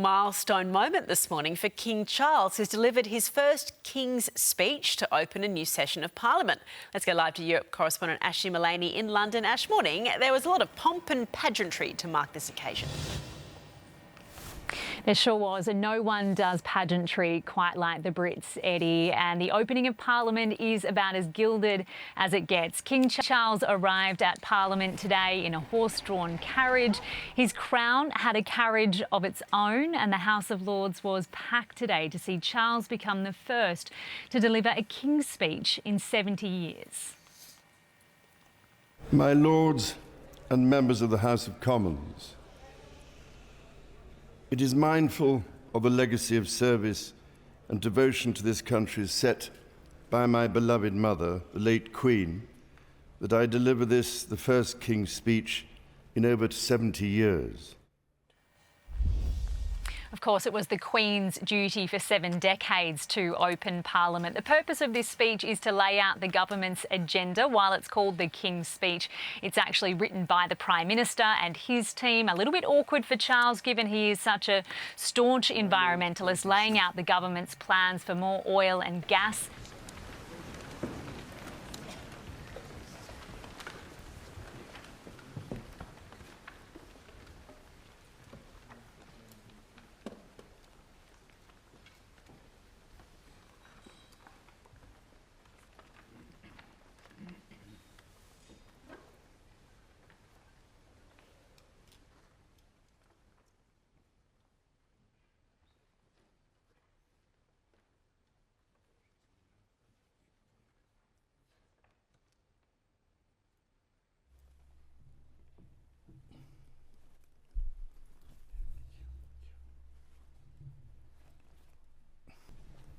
Milestone moment this morning for King Charles, who's delivered his first King's speech to open a new session of Parliament. Let's go live to Europe correspondent Ashley Mullaney in London. Ash, morning. There was a lot of pomp and pageantry to mark this occasion. There sure was, and no one does pageantry quite like the Brits, Eddie. And the opening of Parliament is about as gilded as it gets. King Charles arrived at Parliament today in a horse-drawn carriage. His crown had a carriage of its own, and the House of Lords was packed today to see Charles become the first to deliver a King's speech in 70 years. My Lords and members of the House of Commons, it is mindful of the legacy of service and devotion to this country set by my beloved mother, the late Queen, that I deliver this, the first King's speech in over 70 years. Of course, it was the Queen's duty for 7 decades to open Parliament. The purpose of this speech is to lay out the government's agenda. While it's called the King's speech, it's actually written by the Prime Minister and his team. A little bit awkward for Charles, given he is such a staunch environmentalist, laying out the government's plans for more oil and gas.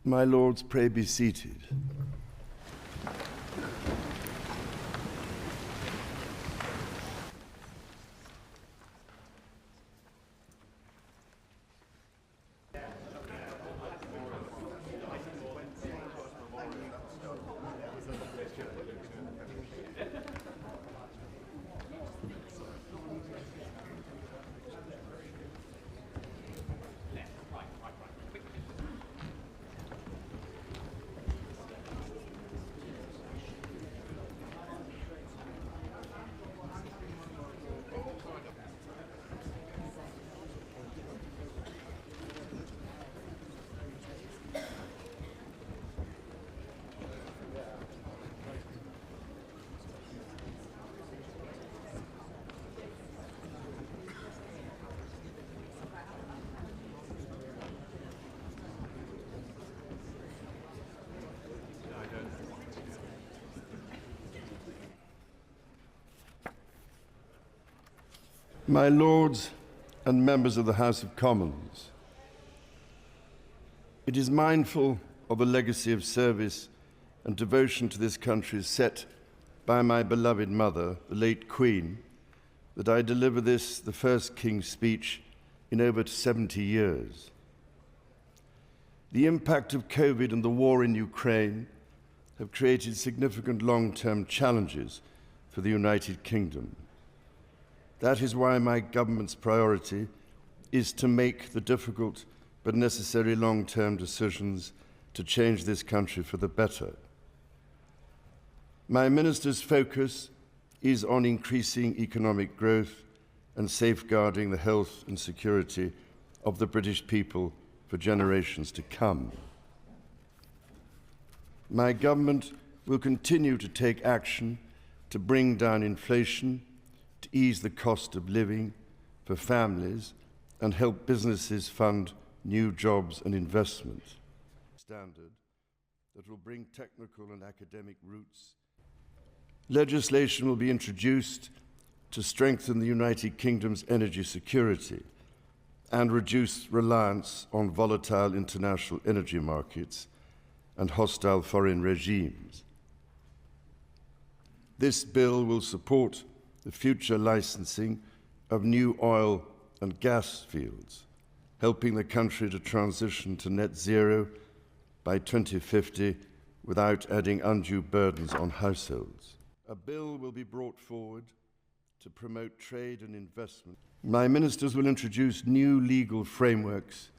My Lords, pray be seated. My Lords and members of the House of Commons, it is mindful of the legacy of service and devotion to this country set by my beloved mother, the late Queen, that I deliver this, the first King's speech in over 70 years. The impact of COVID and the war in Ukraine have created significant long-term challenges for the United Kingdom. That is why my government's priority is to make the difficult but necessary long-term decisions to change this country for the better. My minister's focus is on increasing economic growth and safeguarding the health and security of the British people for generations to come. My government will continue to take action to bring down inflation, to ease the cost of living for families and help businesses fund new jobs and investment. Standard that will bring technical and academic roots. Legislation will be introduced to strengthen the United Kingdom's energy security and reduce reliance on volatile international energy markets and hostile foreign regimes. This bill will support the future licensing of new oil and gas fields, helping the country to transition to net zero by 2050 without adding undue burdens on households. A bill will be brought forward to promote trade and investment My ministers will introduce new legal frameworks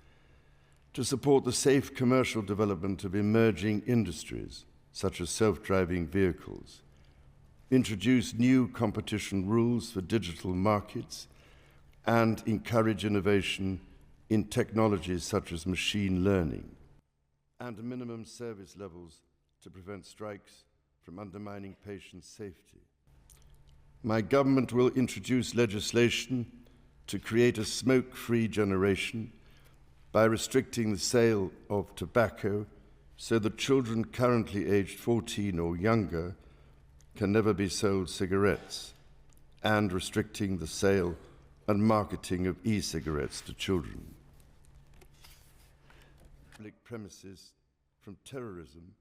to support the safe commercial development of emerging industries, such as self-driving vehicles, introduce new competition rules for digital markets, and encourage innovation in technologies such as machine learning, and minimum service levels to prevent strikes from undermining patient safety. My government will introduce legislation to create a smoke-free generation by restricting the sale of tobacco so that children currently aged 14 or younger can never be sold cigarettes, and restricting the sale and marketing of e-cigarettes to children. Public premises from terrorism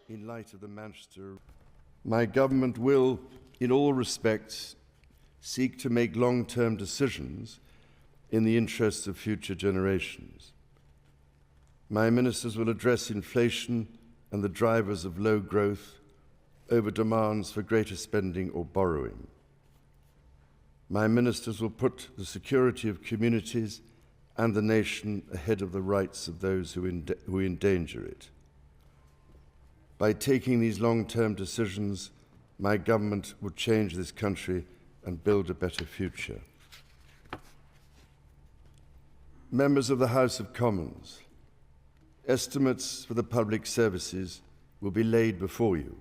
in light of the Manchester. My government will, in all respects, seek to make long-term decisions in the interests of future generations. My ministers will address inflation and the drivers of low growth over demands for greater spending or borrowing. My ministers will put the security of communities and the nation ahead of the rights of those who endanger it. By taking these long-term decisions, my government will change this country and build a better future. Members of the House of Commons, estimates for the public services will be laid before you.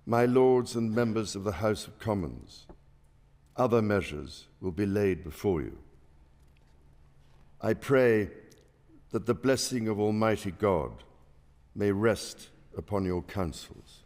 My Lords and members of the House of Commons, other measures will be laid before you. I pray that the blessing of Almighty God may rest upon your counsels.